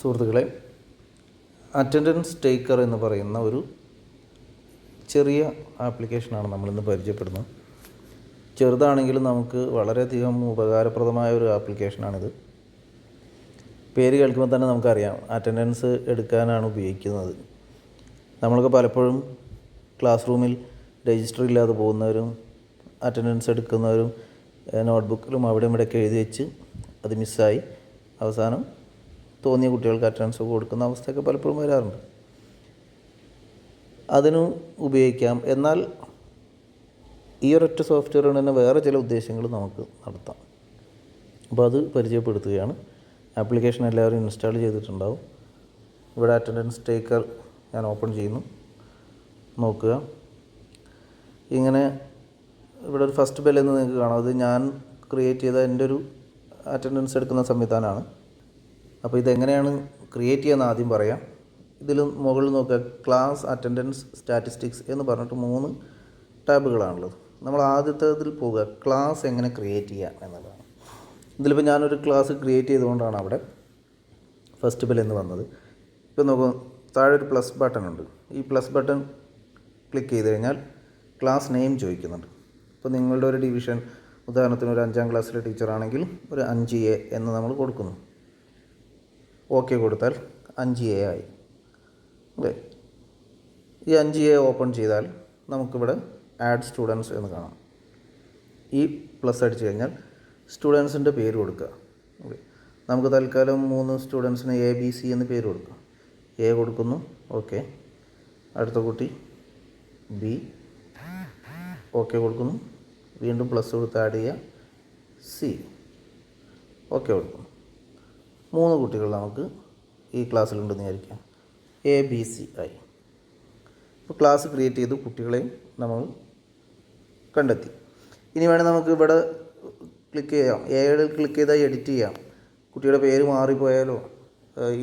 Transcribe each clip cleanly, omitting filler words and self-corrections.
സുഹൃത്തുക്കളെ, attendance taker എന്ന് പറയുന്ന ഒരു ചെറിയ ആപ്ലിക്കേഷനാണ് നമ്മളിന്ന് പരിചയപ്പെടുന്നത്. ചെറുതാണെങ്കിലും നമുക്ക് വളരെയധികം ഉപകാരപ്രദമായ ഒരു ആപ്ലിക്കേഷനാണിത്. പേര് കേൾക്കുമ്പോൾ തന്നെ നമുക്കറിയാം അറ്റൻഡൻസ് എടുക്കാനാണ് ഉപയോഗിക്കുന്നത്. നമ്മൾക്ക് പലപ്പോഴും ക്ലാസ് റൂമിൽ രജിസ്റ്റർ ഇല്ലാതെ പോകുന്നവരും അറ്റൻഡൻസ് എടുക്കുന്നവരും നോട്ട്ബുക്കിലും അവിടെ ഇവിടെയൊക്കെ എഴുതി വെച്ച് അത് മിസ്സായി അവസാനം തോന്നിയ കുട്ടികൾക്ക് അറ്റൻഡൻസ് കൊടുക്കുന്ന അവസ്ഥയൊക്കെ പലപ്പോഴും വരാറുണ്ട്. അതിനും ഉപയോഗിക്കാം. എന്നാൽ ഈ ഒരൊറ്റ സോഫ്റ്റ്വെയറിന് തന്നെ വേറെ ചില ഉദ്ദേശങ്ങൾ നമുക്ക് നടത്താം. അപ്പോൾ അത് പരിചയപ്പെടുത്തുകയാണ്. ആപ്ലിക്കേഷൻ എല്ലാവരും ഇൻസ്റ്റാൾ ചെയ്തിട്ടുണ്ടാവും. ഇവിടെ അറ്റൻഡൻസ് ടേക്കർ ഞാൻ ഓപ്പൺ ചെയ്യുന്നു. നോക്കുക, ഇങ്ങനെ ഇവിടെ ഒരു ഫസ്റ്റ് ബെൽ എന്ന് നിങ്ങൾക്ക് കാണാം. അത് ഞാൻ ക്രിയേറ്റ് ചെയ്ത എൻ്റെ ഒരു അറ്റൻഡൻസ് എടുക്കുന്ന സംവിധാനമാണ്. അപ്പോൾ ഇതെങ്ങനെയാണ് ക്രിയേറ്റ് ചെയ്യുന്നത് ആദ്യം പറയാം. ഇതിൽ മുകളിൽ നോക്കുക, ക്ലാസ് അറ്റൻഡൻസ് സ്റ്റാറ്റിസ്റ്റിക്സ് എന്ന് പറഞ്ഞിട്ട് 3 ടാബുകളാണുള്ളത്. നമ്മൾ ആദ്യത്തേതിൽ പോവുക, ക്ലാസ് എങ്ങനെ ക്രിയേറ്റ് ചെയ്യാം എന്നുള്ളതാണ്. ഇതിലിപ്പോൾ ഞാനൊരു ക്ലാസ് ക്രിയേറ്റ് ചെയ്തുകൊണ്ടാണ് അവിടെ ഫസ്റ്റ് ബെൽ എന്ന് വന്നത്. ഇപ്പോൾ നോക്കുക, താഴെ ഒരു പ്ലസ് ബട്ടൺ ഉണ്ട്. ഈ പ്ലസ് ബട്ടൺ ക്ലിക്ക് ചെയ്ത് കഴിഞ്ഞാൽ ക്ലാസ് നെയിം ചോദിക്കുന്നുണ്ട്. ഇപ്പോൾ നിങ്ങളുടെ ഒരു ഡിവിഷൻ, ഉദാഹരണത്തിന് ഒരു 5ാം ക്ലാസ്സിലെ ടീച്ചറാണെങ്കിൽ ഒരു 5A എന്ന് നമ്മൾ കൊടുക്കുന്നു. ഓക്കെ കൊടുത്താൽ 5A ആയി അല്ലേ. ഈ 5A ഓപ്പൺ ചെയ്താൽ നമുക്കിവിടെ ആഡ് സ്റ്റുഡൻസ് എന്ന് കാണാം. ഈ പ്ലസ് അടിച്ചു കഴിഞ്ഞാൽ സ്റ്റുഡൻസിൻ്റെ പേര് കൊടുക്കുക. നമുക്ക് തൽക്കാലം 3 സ്റ്റുഡൻസിന് ABC എന്ന് പേര് കൊടുക്കുക. A കൊടുക്കുന്നു, ഓക്കെ. അടുത്ത കുട്ടി B, ഓക്കെ കൊടുക്കുന്നു. വീണ്ടും പ്ലസ് കൊടുത്ത് ആഡ് ചെയ്യുക, C, ഓക്കെ കൊടുക്കുന്നു. 3 കുട്ടികൾ നമുക്ക് ഈ ക്ലാസ്സിലുണ്ടെന്ന് വിചാരിക്കാം. ABC ആയി. ഇപ്പോൾ ക്ലാസ് ക്രിയേറ്റ് ചെയ്തു, കുട്ടികളെയും നമ്മൾ കണ്ടെത്തി. ഇനി വേണമെങ്കിൽ നമുക്ക് ഇവിടെ ക്ലിക്ക് ചെയ്യാം. എയുടെ ക്ലിക്ക് ചെയ്താൽ എഡിറ്റ് ചെയ്യാം. കുട്ടിയുടെ പേര് മാറിപ്പോയാലോ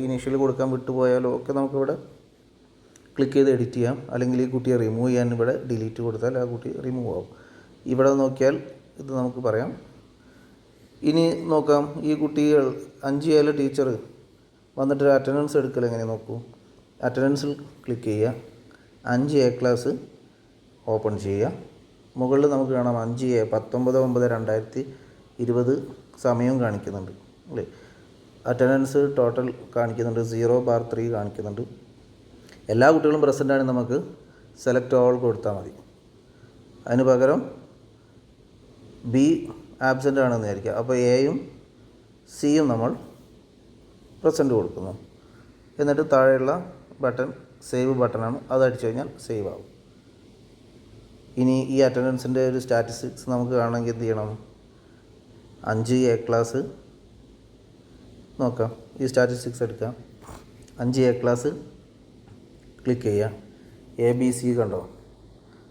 ഇനീഷ്യൽ കൊടുക്കാൻ വിട്ടുപോയാലോ ഒക്കെ നമുക്കിവിടെ ക്ലിക്ക് ചെയ്ത് എഡിറ്റ് ചെയ്യാം. അല്ലെങ്കിൽ ഈ കുട്ടിയെ റിമൂവ് ചെയ്യാൻ ഇവിടെ ഡിലീറ്റ് കൊടുത്താൽ ആ കുട്ടി റിമൂവ് ആവും. ഇവിടെ നോക്കിയാൽ ഇത് നമുക്ക് പറയാം. ഇനി നോക്കാം, ഈ കുട്ടികൾ 5A ടീച്ചർ വന്നിട്ട് അറ്റൻഡൻസ് എടുക്കൽ എങ്ങനെ നോക്കൂ. അറ്റൻഡൻസിൽ ക്ലിക്ക് ചെയ്യുക, 5A ക്ലാസ് ഓപ്പൺ ചെയ്യുക. മുകളിൽ നമുക്ക് കാണാം 5A 19/9/2020 സമയവും കാണിക്കുന്നുണ്ട് അല്ലേ. അറ്റൻഡൻസ് ടോട്ടൽ കാണിക്കുന്നുണ്ട്, 0/3 കാണിക്കുന്നുണ്ട്. എല്ലാ കുട്ടികളും പ്രസൻ്റാണ്. നമുക്ക് സെലക്ട് ഓൾ കൊടുത്താൽ മതി. അതിന് പകരം B ആബ്സെൻ്റ് ആണെന്ന് വിചാരിക്കുക. അപ്പോൾ Aയും Cയും നമ്മൾ പ്രസൻറ്റ് കൊടുക്കുന്നു. എന്നിട്ട് താഴെയുള്ള ബട്ടൺ സേവ് ബട്ടണാണ്. അത് അടിച്ചു കഴിഞ്ഞാൽ സേവ് ആവും. ഇനി ഈ അറ്റൻഡൻസിൻ്റെ ഒരു സ്റ്റാറ്റിസ്റ്റിക്സ് നമുക്ക് കാണണമെങ്കിൽ എന്ത് ചെയ്യണം? 5A ക്ലാസ് നോക്കാം. ഈ സ്റ്റാറ്റിസ്റ്റിക്സ് എടുക്കാം. 5A ക്ലാസ് ക്ലിക്ക് ചെയ്യുക. ABC കണ്ടോ,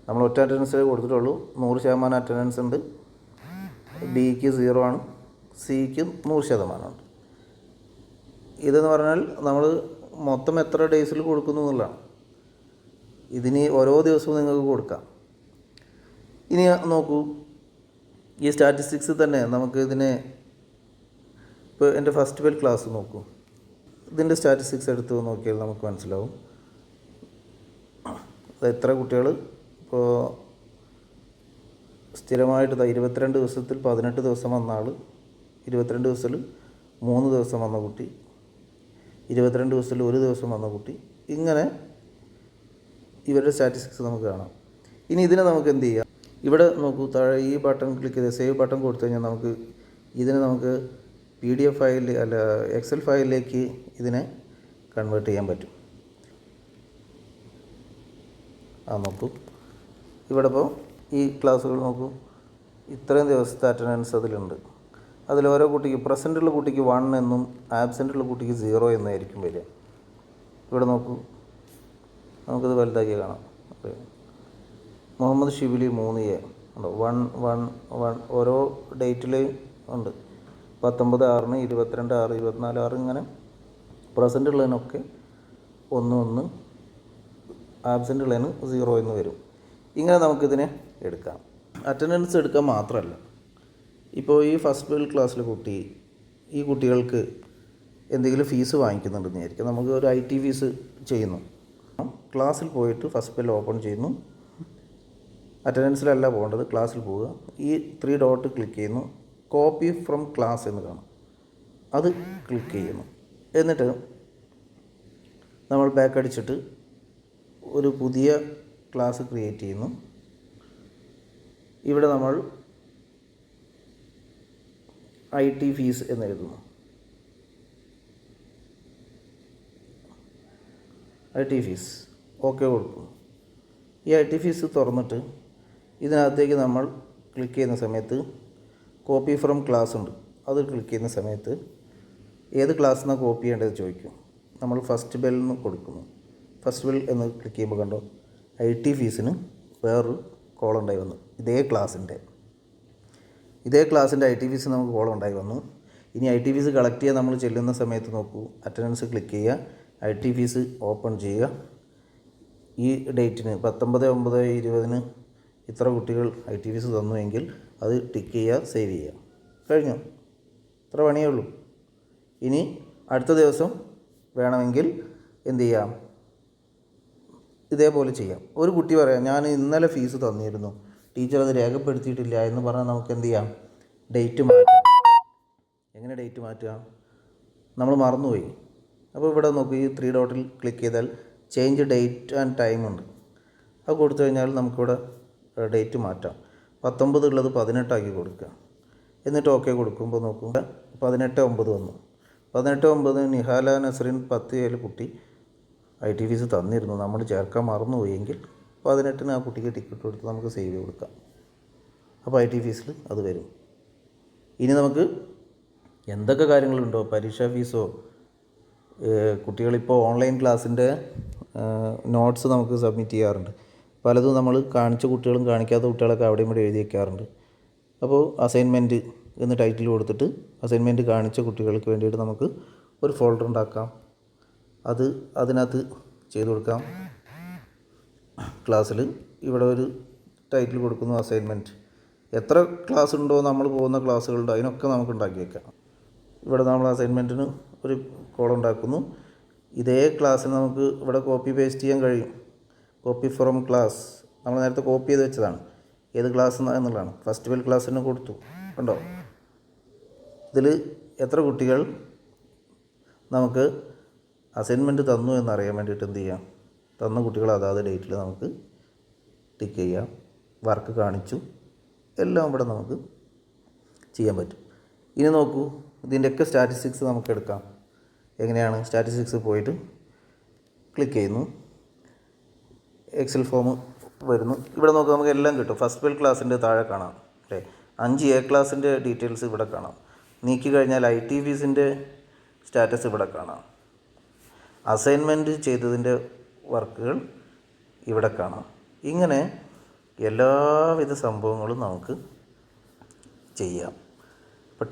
നമ്മൾ ഒറ്റ അറ്റൻഡൻസേ കൊടുത്തിട്ടുള്ളൂ. 100% അറ്റൻഡൻസ് ഉണ്ട്. Bക്ക് 0 ആണ്, Cക്ക് 100% ഉണ്ട്. ഇതെന്ന് പറഞ്ഞാൽ നമ്മൾ മൊത്തം എത്ര ഡേയ്സിൽ കൊടുക്കുന്നു എന്നുള്ളതാണ്. ഇതിന് ഓരോ ദിവസവും നിങ്ങൾക്ക് കൊടുക്കാം. ഇനി നോക്കൂ, ഈ സ്റ്റാറ്റിസ്റ്റിക്സ് തന്നെ നമുക്ക് ഇതിനെ ഇപ്പോൾ എൻ്റെ ഫസ്റ്റ് ബെൽ ക്ലാസ് നോക്കൂ. ഇതിൻ്റെ സ്റ്റാറ്റിസ്റ്റിക്സ് എടുത്ത് നോക്കിയാൽ നമുക്ക് മനസ്സിലാവും എത്ര കുട്ടികൾ ഇപ്പോൾ സ്ഥിരമായിട്ട് 22 ദിവസത്തിൽ 18 ദിവസം വന്ന ആൾ, 22 ദിവസത്തിൽ 3 ദിവസം വന്ന കുട്ടി, 22 ദിവസത്തിൽ 1 ദിവസം വന്ന കുട്ടി, ഇങ്ങനെ ഇവരുടെ സ്റ്റാറ്റിസ്റ്റിക്സ് നമുക്ക് കാണാം. ഇനി ഇതിനെ നമുക്ക് എന്ത് ചെയ്യാം? ഇവിടെ നോക്കൂ, താഴെ ഈ ബട്ടൺ ക്ലിക്ക് ചെയ്ത് സേവ് ബട്ടൺ കൊടുത്തു കഴിഞ്ഞാൽ നമുക്ക് നമുക്ക് PDF ഫയൽ അല്ല എക്സൽ ഫയലിലേക്ക് ഇതിനെ കൺവേർട്ട് ചെയ്യാൻ പറ്റും. നോക്കൂ, ഇവിടെ ഇപ്പോൾ ഈ ക്ലാസ്സുകൾ നോക്കൂ, ഇത്രയും ദിവസത്തെ അറ്റൻഡൻസ് അതിലുണ്ട്. അതിൽ ഓരോ കുട്ടിക്ക് പ്രസൻറ്റുള്ള കുട്ടിക്ക് 1 എന്നും ആബ്സെൻറ്റുള്ള കുട്ടിക്ക് 0 എന്നായിരിക്കും വരിക. ഇവിടെ നോക്കൂ, നമുക്കിത് വലുതാക്കി കാണാം. മുഹമ്മദ് ഷിബിലി 3A 1 ഓരോ ഡേറ്റിൽ ഉണ്ട്. 19/6, 22/6, 24/6 ഇങ്ങനെ പ്രസൻ്റ് ഉള്ളതിനൊക്കെ 1 ആബ്സെൻ്റ് ഉള്ളതിന് 0 എന്ന് വരും. ഇങ്ങനെ നമുക്കിതിനെ എടുക്കാം. അറ്റൻഡൻസ് എടുക്കാൻ മാത്രമല്ല, ഇപ്പോൾ ഈ ഫസ്റ്റ് ബെൽ ക്ലാസ്സിലെ കുട്ടി, ഈ കുട്ടികൾക്ക് എന്തെങ്കിലും ഫീസ് വാങ്ങിക്കുന്നുണ്ടെന്ന് വിചാരിക്കുക. നമുക്ക് ഒരു IT ഫീസ് ചെയ്യുന്നു. ക്ലാസ്സിൽ പോയിട്ട് ഫസ്റ്റ് ബെൽ ഓപ്പൺ ചെയ്യുന്നു. അറ്റൻഡൻസിലല്ല പോകേണ്ടത്, ക്ലാസ്സിൽ പോവുക. ഈ 3 ഡോട്ട് ക്ലിക്ക് ചെയ്യുന്നു. കോപ്പി ഫ്രം ക്ലാസ് എന്ന് കാണും, അത് ക്ലിക്ക് ചെയ്യുന്നു. എന്നിട്ട് നമ്മൾ ബാക്ക് അടിച്ചിട്ട് ഒരു പുതിയ ക്ലാസ് ക്രിയേറ്റ് ചെയ്യുന്നു. ഇവിടെ നമ്മൾ IT ഫീസ് എന്ന് എഴുതുന്നു. IT ഫീസ് ഓക്കെ കൊടുക്കും. ഈ IT ഫീസ് തുറന്നിട്ട് ഇതിനകത്തേക്ക് നമ്മൾ ക്ലിക്ക് ചെയ്യുന്ന സമയത്ത് കോപ്പി ഫ്രം ക്ലാസ് ഉണ്ട്, അത് ക്ലിക്ക് ചെയ്യുന്ന സമയത്ത് ഏത് ക്ലാസ്സിൽ നിന്നാണ് കോപ്പി ചെയ്യേണ്ടത് ചോദിക്കും. നമ്മൾ ഫസ്റ്റ് ബെല്ലിന് കൊടുക്കുന്നു. ഫസ്റ്റ് ബെൽ എന്ന് ക്ലിക്ക് ചെയ്യുമ്പോൾ കണ്ടോ IT ഫീസിന് വേറൊരു കോളം ഉണ്ടായി വന്നു. ഇതേ ക്ലാസ്സിൻ്റെ IT ഫീസ് നമുക്ക് കോളം ഉണ്ടായി വന്നു. ഇനി IT ഫീസ് കളക്ട് ചെയ്യാൻ നമ്മൾ ചെല്ലുന്ന സമയത്ത് നോക്കൂ, അറ്റൻഡൻസ് ക്ലിക്ക് ചെയ്യുക, IT ഫീസ് ഓപ്പൺ ചെയ്യുക. ഈ ഡേറ്റിന് 19/9/20 ഇത്ര കുട്ടികൾ IT ഫീസ് തന്നുവെങ്കിൽ അത് ടിക്ക് ചെയ്യുക, സേവ് ചെയ്യുക. കഴിഞ്ഞു. ഇത്ര പണിയേ ഉള്ളൂ. ഇനി അടുത്ത ദിവസം വേണമെങ്കിൽ എന്ത് ചെയ്യാം, ഇതേപോലെ ചെയ്യാം. ഒരു കുട്ടി പറയാം, ഞാൻ ഇന്നലെ ഫീസ് തന്നിരുന്നു, ടീച്ചർ അത് രേഖപ്പെടുത്തിയിട്ടില്ല എന്ന് പറഞ്ഞാൽ നമുക്ക് എന്ത് ചെയ്യാം, ഡേറ്റ് മാറ്റാം. എങ്ങനെ ഡേറ്റ് മാറ്റുക? നമ്മൾ മറന്നുപോയി. അപ്പോൾ ഇവിടെ നോക്കൂ, ഈ 3 ഡോട്ടിൽ ക്ലിക്ക് ചെയ്താൽ ചേഞ്ച് ഡേറ്റ് ആൻഡ് ടൈം ഉണ്ട്. അത് കൊടുത്തു കഴിഞ്ഞാൽ നമുക്കിവിടെ ഡേറ്റ് മാറ്റാം. 19 ഉള്ളത് 18 ആക്കി കൊടുക്കുക. എന്നിട്ട് ഓക്കെ കൊടുക്കുമ്പോൾ നോക്കൂ, 18/9 വന്നു. 18/9 നിഹാല നസ്രിൻ 10 കുട്ടി IT ഫീസ് തന്നിരുന്നു, നമ്മൾ ചേർക്കാൻ മറന്നുപോയെങ്കിൽ 18-ന് ആ കുട്ടിക്ക് ടിക്കറ്റ് കൊടുത്ത് നമുക്ക് സേവ് കൊടുക്കാം. അപ്പോൾ IT ഫീസിൽ അത് വരും. ഇനി നമുക്ക് എന്തൊക്കെ കാര്യങ്ങളുണ്ടോ, പരീക്ഷാ ഫീസോ, കുട്ടികളിപ്പോൾ ഓൺലൈൻ ക്ലാസ്സിൻ്റെ നോട്ട്സ് നമുക്ക് സബ്മിറ്റ് ചെയ്യാറുണ്ട്. പലതും നമ്മൾ കാണിച്ച കുട്ടികളും കാണിക്കാത്ത കുട്ടികളൊക്കെ അവിടെയും ഇവിടെ എഴുതി വയ്ക്കാറുണ്ട്. അപ്പോൾ അസൈൻമെൻറ്റ് എന്ന് ടൈറ്റിൽ കൊടുത്തിട്ട് അസൈൻമെൻറ്റ് കാണിച്ച കുട്ടികൾക്ക് വേണ്ടിയിട്ട് നമുക്ക് ഒരു ഫോൾഡർ ഉണ്ടാക്കാം. അതിനകത്ത് ചെയ്ത് കൊടുക്കാം. ക്ലാസ്സിൽ ഇവിടെ ഒരു ടൈറ്റിൽ കൊടുക്കുന്നു, അസൈൻമെൻറ്റ്. എത്ര ക്ലാസ് ഉണ്ടോ നമ്മൾ പോകുന്ന ക്ലാസ്സുകളുണ്ട് അതിനൊക്കെ നമുക്ക് ഉണ്ടാക്കി വയ്ക്കാം. ഇവിടെ നമ്മൾ അസൈൻമെൻറ്റിന് ഒരു കോളം ഉണ്ടാക്കുന്നു. ഇതേ ക്ലാസ്സിൽ നമുക്ക് ഇവിടെ കോപ്പി പേസ്റ്റ് ചെയ്യാൻ കഴിയും. കോപ്പി ഫ്രം ക്ലാസ് നമ്മൾ നേരത്തെ കോപ്പി ചെയ്ത് വെച്ചതാണ്, ഏത് ക്ലാസ് എന്നുള്ളതാണ്. ഫസ്റ്റ് ബെൽ ക്ലാസ്സിന് കൊടുത്തു, കണ്ടോ. ഇതിൽ എത്ര കുട്ടികൾ നമുക്ക് അസൈൻമെൻറ്റ് തന്നു എന്നറിയാൻ വേണ്ടിയിട്ട് എന്ത് ചെയ്യാം, തന്ന കുട്ടികൾ അതാത് ഡേറ്റിൽ നമുക്ക് ടിക്ക് ചെയ്യാം. വർക്ക് കാണിച്ചു, എല്ലാം ഇവിടെ നമുക്ക് ചെയ്യാൻ പറ്റും. ഇനി നോക്കൂ, ഇതിൻ്റെയൊക്കെ സ്റ്റാറ്റിസ്റ്റിക്സ് നമുക്ക് എടുക്കാം. എങ്ങനെയാണ്? സ്റ്റാറ്റിസ്റ്റിക്സ് പോയിട്ട് ക്ലിക്ക് ചെയ്യുന്നു, എക്സൽ ഫോം വരുന്നു. ഇവിടെ നോക്കുക, നമുക്ക് എല്ലാം കിട്ടും. ഫസ്റ്റ് ബെൽ ക്ലാസ്സിൻ്റെ താഴെ കാണാം അല്ലേ, 5A ക്ലാസ്സിൻ്റെ ഡീറ്റെയിൽസ് ഇവിടെ കാണാം. നീക്കി കഴിഞ്ഞാൽ IT ഫീസിൻ്റെ സ്റ്റാറ്റസ് ഇവിടെ കാണാം. അസൈൻമെൻറ്റ് ചെയ്തതിൻ്റെ വർക്കുകൾ ഇവിടെ കാണാം. ഇങ്ങനെ എല്ലാവിധ സംഭവങ്ങളും നമുക്ക് ചെയ്യാം. ഇപ്പോൾ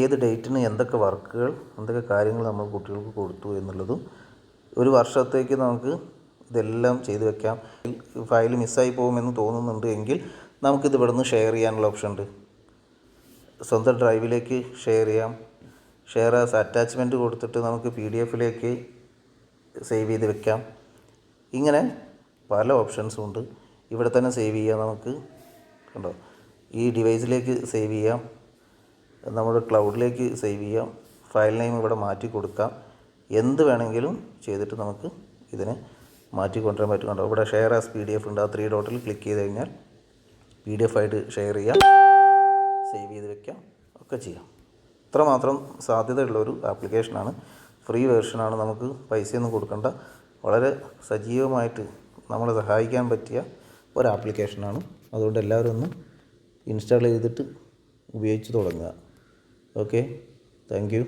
ഏത് ഡേറ്റിന് എന്തൊക്കെ വർക്കുകൾ, എന്തൊക്കെ കാര്യങ്ങൾ നമ്മൾ കുട്ടികൾക്ക് കൊടുത്തു എന്നുള്ളതും ഒരു വർഷത്തേക്ക് നമുക്ക് ഇതെല്ലാം ചെയ്തു വെക്കാം. ഫയൽ മിസ്സായി പോകുമെന്ന് തോന്നുന്നുണ്ട് എങ്കിൽ നമുക്കിത് ഇവിടെ നിന്ന് ഷെയർ ചെയ്യാനുള്ള ഓപ്ഷൻ ഉണ്ട്. സ്വന്തം ഡ്രൈവിലേക്ക് ഷെയർ ചെയ്യാം. ഷെയർ ആസ് അറ്റാച്ച്മെൻറ്റ് കൊടുത്തിട്ട് നമുക്ക് PDF-ലേക്ക് സേവ് ചെയ്ത് വെക്കാം. ഇങ്ങനെ പല ഓപ്ഷൻസും ഉണ്ട്. ഇവിടെ തന്നെ സേവ് ചെയ്യാം. നമുക്ക് കണ്ടോ, ഈ ഡിവൈസിലേക്ക് സേവ് ചെയ്യാം, നമ്മുടെ ക്ലൗഡിലേക്ക് സേവ് ചെയ്യാം, ഫയൽ നെയിം ഇവിടെ മാറ്റി കൊടുക്കാം. എന്ത് വേണമെങ്കിലും ചെയ്തിട്ട് നമുക്ക് ഇതിനെ മാറ്റി കൊണ്ടുവരാൻ പറ്റും. കണ്ടോ, ഇവിടെ ഷെയർ ആസ് PDF ഉണ്ട്. ആ 3 ഡോട്ടിൽ ക്ലിക്ക് ചെയ്ത് കഴിഞ്ഞാൽ PDF ആയിട്ട് ഷെയർ ചെയ്യാം, സേവ് ചെയ്ത് വെക്കാം, ഒക്കെ ചെയ്യാം. ഇത്രമാത്രം സാധ്യതയുള്ളൊരു ആപ്ലിക്കേഷനാണ്. ഫ്രീ വേർഷനാണ്, നമുക്ക് പൈസയൊന്നും കൊടുക്കേണ്ട. വളരെ സജീവമായിട്ട് നമ്മളെ സഹായിക്കാൻ പറ്റിയ ഒരു ആപ്ലിക്കേഷനാണ്. അതുകൊണ്ട് എല്ലാവരും ഒന്ന് ഇൻസ്റ്റാൾ ചെയ്തിട്ട് ഉപയോഗിച്ച് തുടങ്ങുക. Okay, thank you.